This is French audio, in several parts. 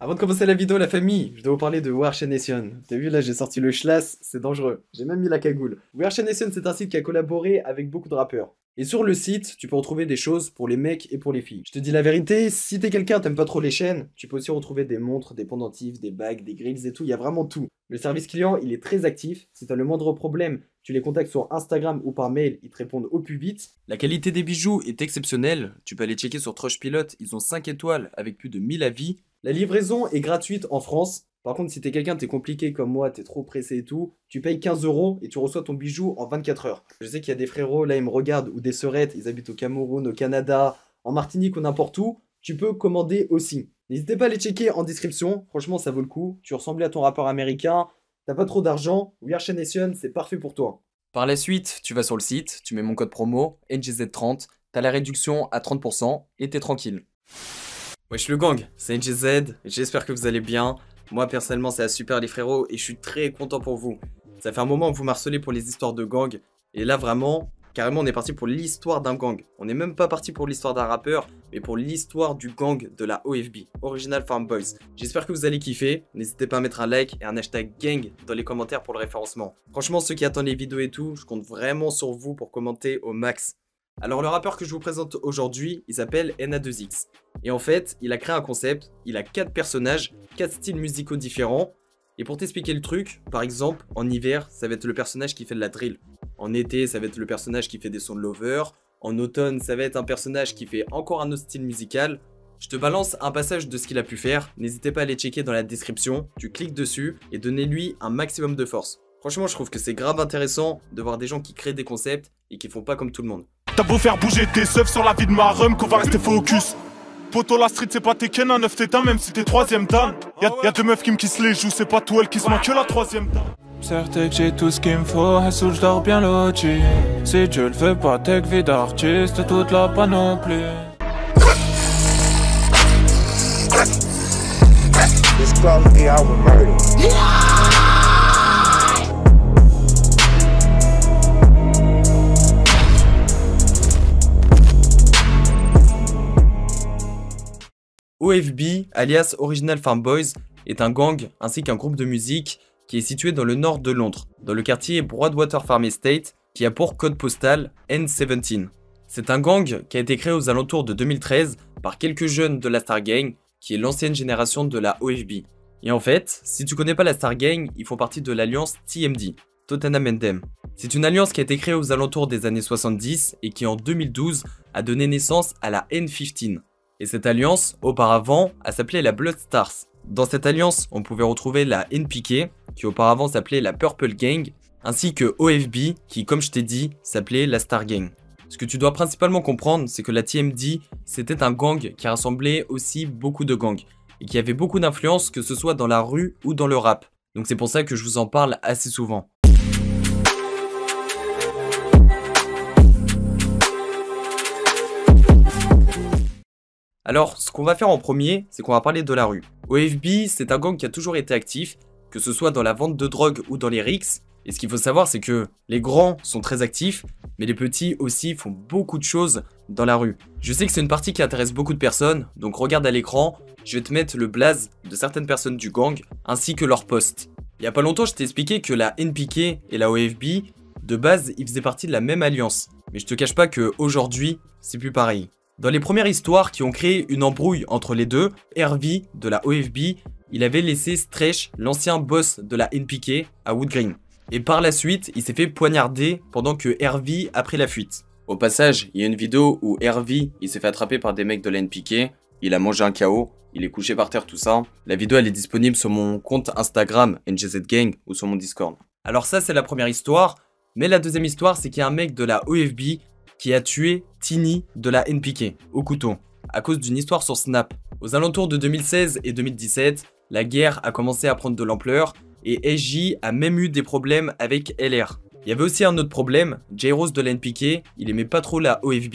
Avant de commencer la vidéo, la famille, je dois vous parler de Warsh Nation. T'as vu là, j'ai sorti le schlass, c'est dangereux. J'ai même mis la cagoule. Warsh Nation, c'est un site qui a collaboré avec beaucoup de rappeurs. Et sur le site, tu peux retrouver des choses pour les mecs et pour les filles. Je te dis la vérité, si t'es quelqu'un, t'aimes pas trop les chaînes, tu peux aussi retrouver des montres, des pendentifs, des bagues, des grills et tout, il y a vraiment tout. Le service client, il est très actif. Si t'as le moindre problème, tu les contactes sur Instagram ou par mail, ils te répondent au plus vite. La qualité des bijoux est exceptionnelle. Tu peux aller checker sur Trustpilot, ils ont 5 étoiles avec plus de 1000 avis. La livraison est gratuite en France. Par contre, si t'es quelqu'un, t'es compliqué comme moi, t'es trop pressé et tout, tu payes 15 € et tu reçois ton bijou en 24 heures. Je sais qu'il y a des frérots, là ils me regardent, ou des sœurettes, ils habitent au Cameroun, au Canada, en Martinique ou n'importe où. Tu peux commander aussi. N'hésitez pas à les checker en description, franchement ça vaut le coup. Tu ressembles à ton rappeur américain, t'as pas trop d'argent, Warsh Nation, c'est parfait pour toi. Par la suite, tu vas sur le site, tu mets mon code promo, NGZ30, t'as la réduction à 30% et t'es tranquille. Wesh le gang, c'est NGZ, j'espère que vous allez bien. Moi personnellement c'est super les frérots et je suis très content pour vous. Ça fait un moment que vous m'harcelez pour les histoires de gang. Et là vraiment, carrément on est parti pour l'histoire d'un gang. On n'est même pas parti pour l'histoire d'un rappeur, mais pour l'histoire du gang de la OFB, Original Farm Boys. J'espère que vous allez kiffer, n'hésitez pas à mettre un like et un hashtag gang dans les commentaires pour le référencement. Franchement ceux qui attendent les vidéos et tout, je compte vraiment sur vous pour commenter au max. Alors le rappeur que je vous présente aujourd'hui, il s'appelle NA2X. Et en fait, il a créé un concept, il a 4 personnages, 4 styles musicaux différents. Et pour t'expliquer le truc, par exemple, en hiver, ça va être le personnage qui fait de la drill. En été, ça va être le personnage qui fait des sons de lover. En automne, ça va être un personnage qui fait encore un autre style musical. Je te balance un passage de ce qu'il a pu faire, n'hésitez pas à aller checker dans la description, tu cliques dessus et donnez-lui un maximum de force. Franchement, je trouve que c'est grave intéressant de voir des gens qui créent des concepts et qui font pas comme tout le monde. T'as beau faire bouger tes seufs sur la vie de ma rhum, qu'on va rester focus. Poto la street c'est pas tes Ken, un 9 t'es même si t'es 3ème dan. Y'a deux meufs qui me kissent les joues, c'est pas tout elle qui se manque que la 3ème dan. Certes que j'ai tout ce qu'il me faut, Hassou j'dors bien loti. Si tu le veux pas, t'es que vie d'artiste, toute la panoplie. This quality I would murder. OFB, alias Original Farm Boys, est un gang ainsi qu'un groupe de musique qui est situé dans le nord de Londres, dans le quartier Broadwater Farm Estate, qui a pour code postal N17. C'est un gang qui a été créé aux alentours de 2013 par quelques jeunes de la Star Gang, qui est l'ancienne génération de la OFB. Et en fait, si tu connais pas la Star Gang, ils font partie de l'alliance TMD, Tottenham Mendem. C'est une alliance qui a été créée aux alentours des années 70 et qui en 2012 a donné naissance à la N15. Et cette alliance, auparavant, elle s'appelait la Blood Stars. Dans cette alliance, on pouvait retrouver la NPK, qui auparavant s'appelait la Purple Gang, ainsi que OFB, qui, comme je t'ai dit, s'appelait la Star Gang. Ce que tu dois principalement comprendre, c'est que la TMD, c'était un gang qui rassemblait aussi beaucoup de gangs, et qui avait beaucoup d'influence, que ce soit dans la rue ou dans le rap. Donc c'est pour ça que je vous en parle assez souvent. Alors, ce qu'on va faire en premier, c'est qu'on va parler de la rue. OFB, c'est un gang qui a toujours été actif, que ce soit dans la vente de drogue ou dans les rixes. Et ce qu'il faut savoir, c'est que les grands sont très actifs, mais les petits aussi font beaucoup de choses dans la rue. Je sais que c'est une partie qui intéresse beaucoup de personnes, donc regarde à l'écran, je vais te mettre le blaze de certaines personnes du gang, ainsi que leur poste. Il y a pas longtemps, je t'ai expliqué que la NPK et la OFB, de base, ils faisaient partie de la même alliance. Mais je te cache pas qu'aujourd'hui, c'est plus pareil. Dans les premières histoires qui ont créé une embrouille entre les deux, RV de la OFB, il avait laissé Stretch, l'ancien boss de la NPK, à Wood Green. Et par la suite, il s'est fait poignarder pendant que RV a pris la fuite. Au passage, il y a une vidéo où RV, il s'est fait attraper par des mecs de la NPK, il a mangé un KO, il est couché par terre, tout ça. La vidéo, elle est disponible sur mon compte Instagram, NGZ Gang, ou sur mon Discord. Alors ça, c'est la première histoire, mais la deuxième histoire, c'est qu'il y a un mec de la OFB qui a tué Tini de la NPK au couteau, à cause d'une histoire sur Snap. Aux alentours de 2016 et 2017, la guerre a commencé à prendre de l'ampleur et SJ a même eu des problèmes avec LR. Il y avait aussi un autre problème, J-Rose de la NPK, il aimait pas trop la OFB.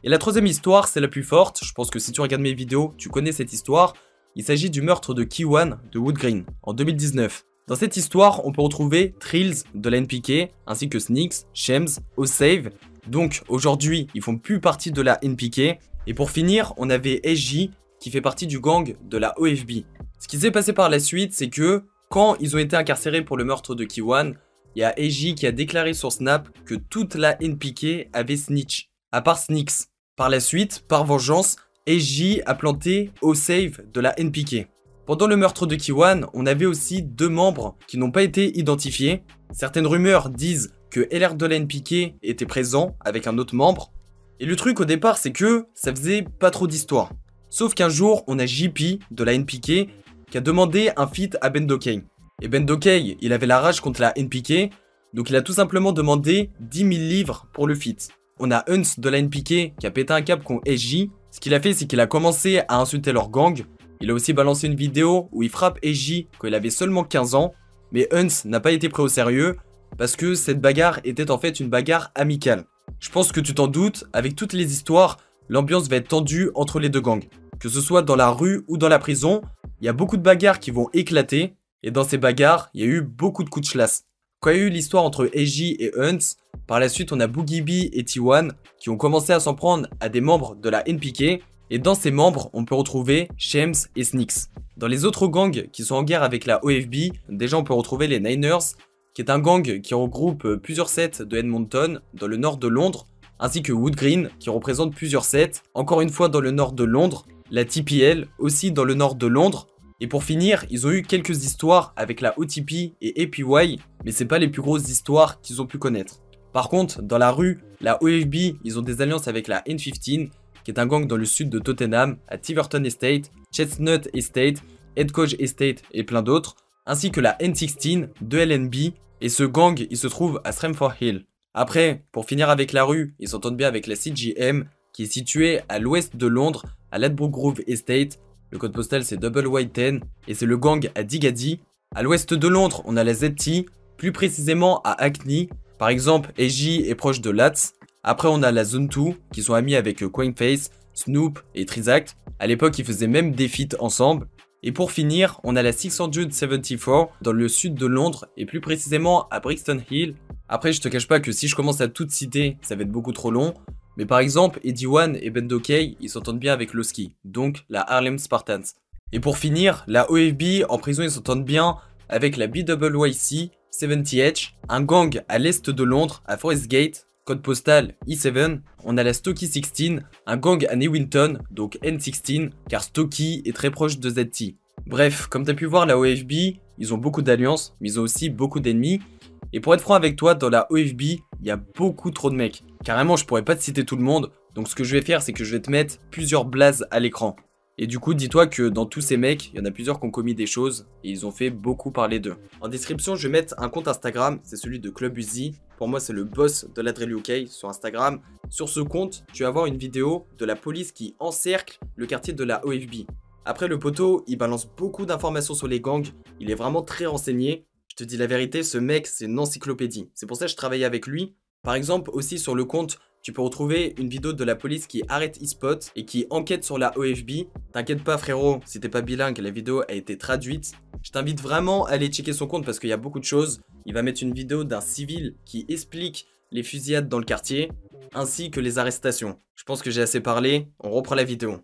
Et la troisième histoire, c'est la plus forte, je pense que si tu regardes mes vidéos, tu connais cette histoire. Il s'agit du meurtre de Kiwan de Wood Green en 2019. Dans cette histoire, on peut retrouver Trills de la NPK, ainsi que Sneaks, Shems, Osave. Donc aujourd'hui, ils font plus partie de la NPK. Et pour finir, on avait SJ qui fait partie du gang de la OFB. Ce qui s'est passé par la suite, c'est que quand ils ont été incarcérés pour le meurtre de Kiwan, il y a AJ qui a déclaré sur Snap que toute la NPK avait snitch, à part Snicks. Par la suite, par vengeance, AJ a planté au save de la NPK. Pendant le meurtre de Kiwan, on avait aussi 2 membres qui n'ont pas été identifiés. Certaines rumeurs disent que LR de la NPK était présent avec un autre membre. Et le truc au départ, c'est que ça faisait pas trop d'histoire. Sauf qu'un jour, on a JP de la NPK qui a demandé un feat à Bendokay. Et Bendokay, il avait la rage contre la NPK, donc il a tout simplement demandé 10 000 livres pour le feat. On a Huns de la NPK qui a pété un câble contre SJ. Ce qu'il a fait, c'est qu'il a commencé à insulter leur gang. Il a aussi balancé une vidéo où il frappe SJ quand il avait seulement 15 ans. Mais Huns n'a pas été pris au sérieux parce que cette bagarre était en fait une bagarre amicale. Je pense que tu t'en doutes, avec toutes les histoires, l'ambiance va être tendue entre les 2 gangs. Que ce soit dans la rue ou dans la prison, il y a beaucoup de bagarres qui vont éclater. Et dans ces bagarres, il y a eu beaucoup de coups de chlasse. Quand il y a eu l'histoire entre AJ et Huns, par la suite on a Boogie B et T1 qui ont commencé à s'en prendre à des membres de la NPK. Et dans ces membres, on peut retrouver Shems et Snicks. Dans les autres gangs qui sont en guerre avec la OFB, déjà on peut retrouver les Niners, qui est un gang qui regroupe plusieurs sets de Edmonton dans le nord de Londres, ainsi que Wood Green qui représente plusieurs sets, encore une fois dans le nord de Londres, la TPL aussi dans le nord de Londres. Et pour finir, ils ont eu quelques histoires avec la OTP et APY, mais c'est pas les plus grosses histoires qu'ils ont pu connaître. Par contre, dans la rue, la OFB, ils ont des alliances avec la N15, qui est un gang dans le sud de Tottenham, à Tiverton Estate, Chestnut Estate, Headcoach Estate et plein d'autres, ainsi que la N16 de LNB, et ce gang, il se trouve à Stramford Hill. Après, pour finir avec la rue, ils s'entendent bien avec la CGM, qui est située à l'ouest de Londres, à Ladbroke Grove Estate. Le code postal c'est Double White 10 et c'est le gang à Digadi. À l'ouest de Londres, on a la ZT, plus précisément à Hackney. Par exemple, AJ est proche de Lats. Après, on a la Zone 2 qui sont amis avec Quainface, Snoop et Trizact. À l'époque, ils faisaient même des feats ensemble. Et pour finir, on a la 674 dans le sud de Londres et plus précisément à Brixton Hill. Après, je te cache pas que si je commence à toutes citer, ça va être beaucoup trop long. Mais par exemple, Eddie One et Bendokay, ils s'entendent bien avec Losky, donc la Harlem Spartans. Et pour finir, la OFB, en prison, ils s'entendent bien avec la BWYC 70H, un gang à l'est de Londres, à Forest Gate, code postal E7. On a la Stocky 16, un gang à Newington, donc N16, car Stocky est très proche de ZT. Bref, comme tu as pu voir, la OFB, ils ont beaucoup d'alliances, mais ils ont aussi beaucoup d'ennemis. Et pour être franc avec toi, dans la OFB, il y a beaucoup trop de mecs. Carrément, je pourrais pas te citer tout le monde. Donc ce que je vais faire, c'est que je vais te mettre plusieurs blazes à l'écran. Et du coup, dis-toi que dans tous ces mecs, il y en a plusieurs qui ont commis des choses et ils ont fait beaucoup parler d'eux. En description, je vais mettre un compte Instagram, c'est celui de Club Uzi. Pour moi, c'est le boss de la Drill UK sur Instagram. Sur ce compte, tu vas voir une vidéo de la police qui encercle le quartier de la OFB. Après, le poteau, il balance beaucoup d'informations sur les gangs. Il est vraiment très renseigné. Je te dis la vérité, ce mec, c'est une encyclopédie. C'est pour ça que je travaillais avec lui. Par exemple, aussi sur le compte, tu peux retrouver une vidéo de la police qui arrête eSpot et qui enquête sur la OFB. T'inquiète pas frérot, si t'es pas bilingue, la vidéo a été traduite. Je t'invite vraiment à aller checker son compte parce qu'il y a beaucoup de choses. Il va mettre une vidéo d'un civil qui explique les fusillades dans le quartier, ainsi que les arrestations. Je pense que j'ai assez parlé, on reprend la vidéo.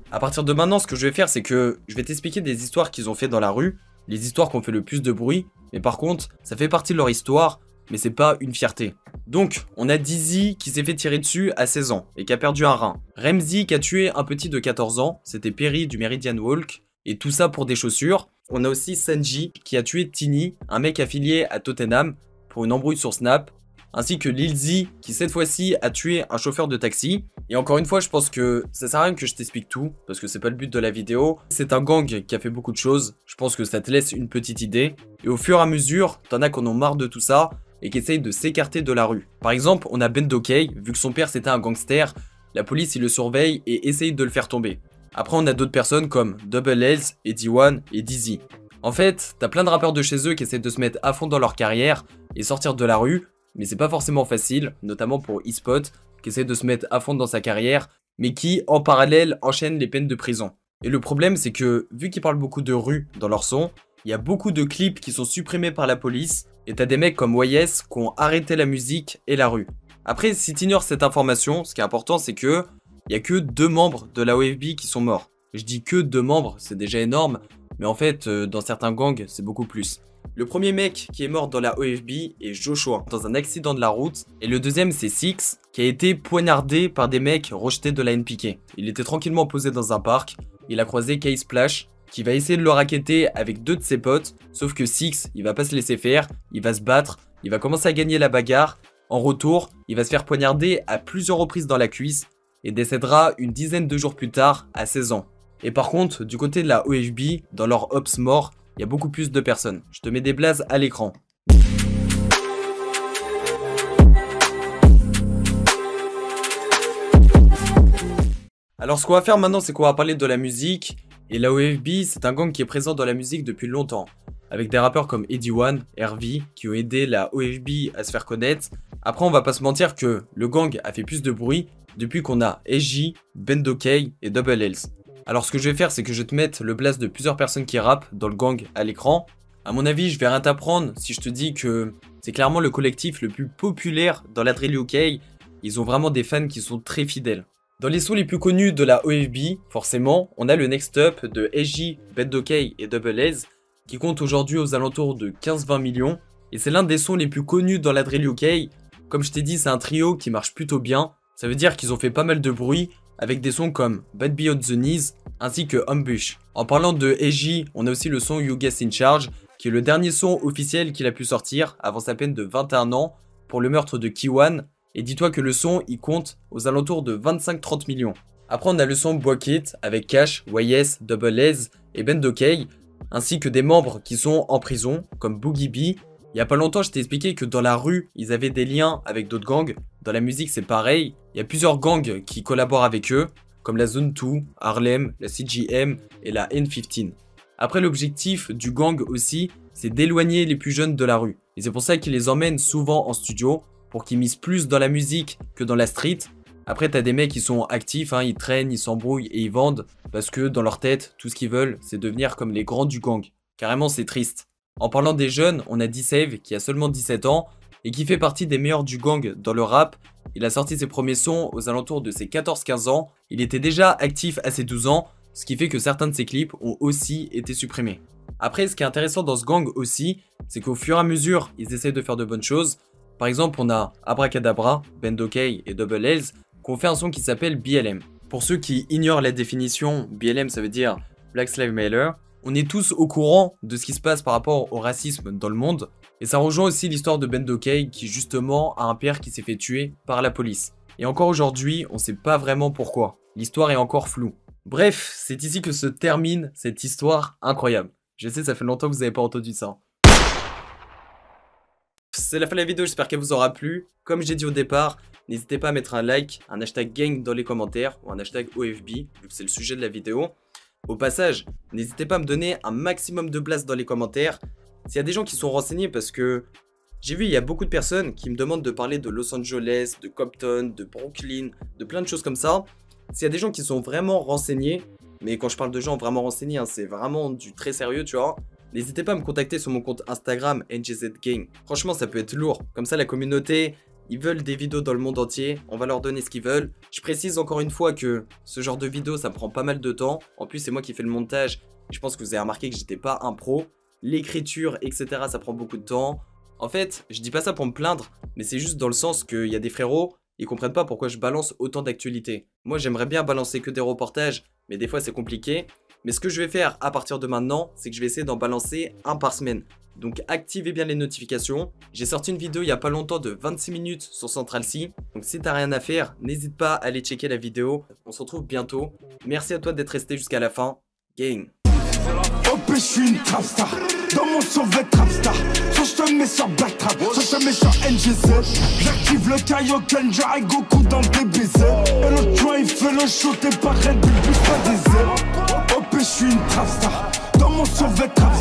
À partir de maintenant, ce que je vais faire, c'est que je vais t'expliquer des histoires qu'ils ont fait dans la rue, les histoires qui ont fait le plus de bruit, mais par contre, ça fait partie de leur histoire, mais c'est pas une fierté. Donc, on a Dizzy qui s'est fait tirer dessus à 16 ans et qui a perdu un rein. Remzy qui a tué un petit de 14 ans, c'était Perry du Meridian Walk, et tout ça pour des chaussures. On a aussi Sanji qui a tué Tini, un mec affilié à Tottenham, pour une embrouille sur Snap, ainsi que Lil Z qui cette fois-ci a tué un chauffeur de taxi. Et encore une fois, je pense que ça sert à rien que je t'explique tout, parce que c'est pas le but de la vidéo. C'est un gang qui a fait beaucoup de choses, je pense que ça te laisse une petite idée. Et au fur et à mesure, t'en as qui en ont marre de tout ça, et qui essayent de s'écarter de la rue. Par exemple, on a Bendokay, vu que son père c'était un gangster, la police il le surveille et essaye de le faire tomber. Après on a d'autres personnes comme Double L's, Eddie One et Dizzy. En fait, t'as plein de rappeurs de chez eux qui essayent de se mettre à fond dans leur carrière et sortir de la rue, mais c'est pas forcément facile, notamment pour eSpot, qui essaie de se mettre à fond dans sa carrière, mais qui, en parallèle, enchaîne les peines de prison. Et le problème, c'est que, vu qu'ils parlent beaucoup de rue dans leur son, il y a beaucoup de clips qui sont supprimés par la police, et t'as des mecs comme YS qui ont arrêté la musique et la rue. Après, si t'ignores cette information, ce qui est important, c'est que il y a que 2 membres de la OFB qui sont morts. Je dis que 2 membres, c'est déjà énorme, mais en fait, dans certains gangs, c'est beaucoup plus. Le premier mec qui est mort dans la OFB est Joshua, dans un accident de la route. Et le deuxième, c'est Six, qui a été poignardé par des mecs rejetés de la NPK. Il était tranquillement posé dans un parc. Il a croisé K-Splash, qui va essayer de le racketter avec 2 de ses potes. Sauf que Six, il va pas se laisser faire. Il va se battre. Il va commencer à gagner la bagarre. En retour, il va se faire poignarder à plusieurs reprises dans la cuisse. Et décédera une dizaine de jours plus tard, à 16 ans. Et par contre, du côté de la OFB, dans leur ops mort, il y a beaucoup plus de personnes. Je te mets des blazes à l'écran. Alors ce qu'on va faire maintenant, c'est qu'on va parler de la musique. Et la OFB, c'est un gang qui est présent dans la musique depuis longtemps. Avec des rappeurs comme Eddie One, RV, qui ont aidé la OFB à se faire connaître. Après, on va pas se mentir que le gang a fait plus de bruit depuis qu'on a SJ, Bendokay et Double L's. Alors ce que je vais faire, c'est que je vais te mettre le blast de plusieurs personnes qui rappent dans le gang à l'écran. À mon avis, je vais rien t'apprendre si je te dis que c'est clairement le collectif le plus populaire dans la drill UK. Ils ont vraiment des fans qui sont très fidèles. Dans les sons les plus connus de la OFB, forcément, on a le Next Up de SJ, Bendokay et Double S, qui compte aujourd'hui aux alentours de 15-20 millions. Et c'est l'un des sons les plus connus dans la drill UK. Comme je t'ai dit, c'est un trio qui marche plutôt bien. Ça veut dire qu'ils ont fait pas mal de bruit, avec des sons comme Bad Beyond the Knees, ainsi que Ambush. En parlant de SJ, on a aussi le son You Guess in Charge, qui est le dernier son officiel qu'il a pu sortir avant sa peine de 21 ans pour le meurtre de Kiwan. Et dis-toi que le son, il compte aux alentours de 25-30 millions. Après, on a le son Bucket avec Cash, YS, Double S et Bendokay, ainsi que des membres qui sont en prison, comme Boogie B. Il y a pas longtemps, je t'ai expliqué que dans la rue, ils avaient des liens avec d'autres gangs. Dans la musique, c'est pareil. Il y a plusieurs gangs qui collaborent avec eux, comme la Zone 2, Harlem, la CGM et la N15. Après, l'objectif du gang aussi, c'est d'éloigner les plus jeunes de la rue. Et c'est pour ça qu'ils les emmènent souvent en studio, pour qu'ils misent plus dans la musique que dans la street. Après, t'as des mecs qui sont actifs, ils traînent, ils s'embrouillent et ils vendent, parce que dans leur tête, tout ce qu'ils veulent, c'est devenir comme les grands du gang. Carrément, c'est triste. En parlant des jeunes, on a D-Save qui a seulement 17 ans et qui fait partie des meilleurs du gang dans le rap. Il a sorti ses premiers sons aux alentours de ses 14-15 ans. Il était déjà actif à ses 12 ans, ce qui fait que certains de ses clips ont aussi été supprimés. Après, ce qui est intéressant dans ce gang aussi, c'est qu'au fur et à mesure, ils essaient de faire de bonnes choses. Par exemple, on a Abracadabra, Bendokay et Double L's qui ont fait un son qui s'appelle BLM. Pour ceux qui ignorent la définition, BLM ça veut dire Black Lives Matter. On est tous au courant de ce qui se passe par rapport au racisme dans le monde. Et ça rejoint aussi l'histoire de Bendokay qui justement a un père qui s'est fait tuer par la police. Et encore aujourd'hui, on sait pas vraiment pourquoi. L'histoire est encore floue. Bref, c'est ici que se termine cette histoire incroyable. Je sais, ça fait longtemps que vous n'avez pas entendu ça. C'est la fin de la vidéo, j'espère qu'elle vous aura plu. Comme j'ai dit au départ, n'hésitez pas à mettre un like, un hashtag gang dans les commentaires ou un hashtag OFB, vu que c'est le sujet de la vidéo. Au passage, n'hésitez pas à me donner un maximum de blast dans les commentaires. S'il y a des gens qui sont renseignés, parce que j'ai vu il y a beaucoup de personnes qui me demandent de parler de Los Angeles, de Compton, de Brooklyn, de plein de choses comme ça. S'il y a des gens qui sont vraiment renseignés, mais quand je parle de gens vraiment renseignés, c'est vraiment du très sérieux, tu vois. N'hésitez pas à me contacter sur mon compte Instagram NGZGang. Franchement, ça peut être lourd. Comme ça, la communauté, ils veulent des vidéos dans le monde entier. On va leur donner ce qu'ils veulent. Je précise encore une fois que ce genre de vidéo, ça prend pas mal de temps. En plus, c'est moi qui fais le montage. Je pense que vous avez remarqué que j'étais pas un pro. L'écriture, etc., ça prend beaucoup de temps. En fait, je dis pas ça pour me plaindre, mais c'est juste dans le sens qu'il y a des frérots, ils comprennent pas pourquoi je balance autant d'actualités. Moi, j'aimerais bien balancer que des reportages, mais des fois, c'est compliqué. Mais ce que je vais faire à partir de maintenant, c'est que je vais essayer d'en balancer un par semaine. Donc activez bien les notifications. J'ai sorti une vidéo il y a pas longtemps de 26 minutes sur Central C. Donc si t'as rien à faire, n'hésite pas à aller checker la vidéo. On se retrouve bientôt. Merci à toi d'être resté jusqu'à la fin. Gang. Oh, je suis une trapstar. Dans mon survêt trapstar. Soit je te mets sur Black Trap, soit je te mets sur NGZ. J'active le Kaioken, j'arrête Goku dans le DBZ. Et le joint il fait le show, t'es pas Red Bull, plus pas des ailes. Oh, je suis une trapstar. Dans mon survêt trapstar.